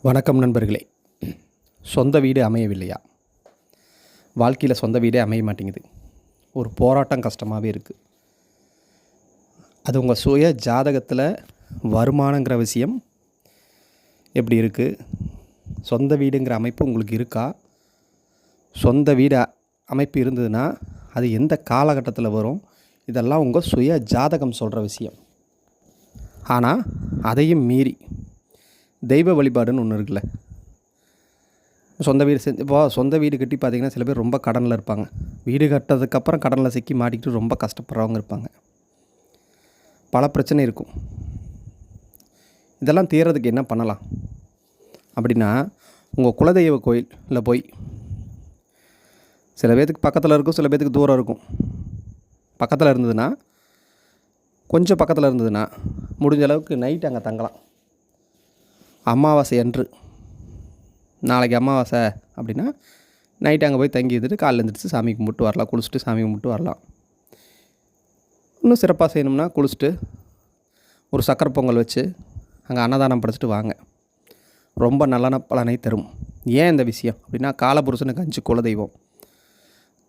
வணக்கம் நண்பர்களே. சொந்த வீடு அமையவில்லையா? வாழ்க்கையில் சொந்த வீடே அமைய மாட்டேங்குது. ஒரு போராட்டம் கஷ்டமாகவே இருக்குது. அது உங்கள் சுய ஜாதகத்தில் வருமானங்கிற விஷயம் எப்படி இருக்குது? சொந்த வீடுங்கிற அமைப்பு உங்களுக்கு இருக்கா? சொந்த வீடு அமைப்பு இருந்ததுன்னா அது எந்த காலகட்டத்தில் வரும்? இதெல்லாம் உங்கள் சுய ஜாதகம் சொல்கிற விஷயம். ஆனால் அதையும் மீறி தெய்வ வழிபாடுன்னு ஒன்று இருக்குல்ல. சொந்த வீடு சொந்த வீடு கட்டி பார்த்திங்கன்னா சில பேர் ரொம்ப கடனில் இருப்பாங்க. வீடு கட்டுறதுக்கப்புறம் கடனில் சிக்கி மாட்டிக்கிட்டு ரொம்ப கஷ்டப்படுறவங்க இருப்பாங்க. பல பிரச்சனை இருக்கும். இதெல்லாம் தீர்றதுக்கு என்ன பண்ணலாம் அப்படின்னா, உங்கள் குலதெய்வ கோயிலில் போய், சில பேர்த்துக்கு பக்கத்தில் இருக்கும், சில பேர்த்துக்கு தூரம் இருக்கும். பக்கத்தில் இருந்ததுன்னா, கொஞ்சம் பக்கத்தில் இருந்ததுன்னா முடிஞ்ச அளவுக்கு நைட் அங்கே தங்கலாம். அமாவாசை அன்று, நாளைக்கு அமாவாசை அப்படின்னா நைட்டு அங்கே போய் தங்கி இருந்துட்டு காலையில் எழுந்திரிச்சு சாமி கும்பிட்டு வரலாம். குளிச்சுட்டு சாமி கும்பிட்டு வரலாம். இன்னும் சிறப்பாக செய்யணும்னா குளிச்சுட்டு ஒரு சக்கரை பொங்கல் வச்சு அங்கே அன்னதானம் படைச்சிட்டு வாங்க. ரொம்ப நல்ல பலனை தரும். ஏன் இந்த விஷயம் அப்படின்னா, காலபுருஷனுக்கு 5 குலதெய்வம்,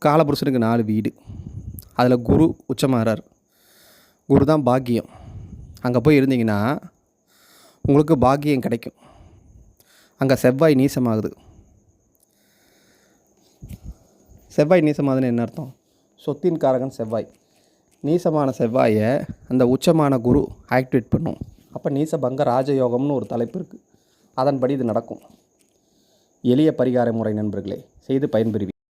காலபுருஷனுக்கு 4 வீடு, அதில் குரு உச்சமாகிறார். குரு தான் பாக்கியம். அங்கே போய் இருந்தீங்கன்னா உங்களுக்கு பாக்கியம் கிடைக்கும். அங்கே செவ்வாய் நீசமாகுது. செவ்வாய் நீசமாகுதுன்னு என்ன அர்த்தம்? சொத்தின் காரகன் செவ்வாய். நீசமான செவ்வாயை அந்த உச்சமான குரு ஆக்டிவேட் பண்ணும். அப்போ நீசபங்க ராஜயோகம்னு ஒரு தலைப்பு இருக்குது. அதன்படி இது நடக்கும். எளிய பரிகார முறை நண்பர்களே, செய்து பயன்பெறுவீர்கள்.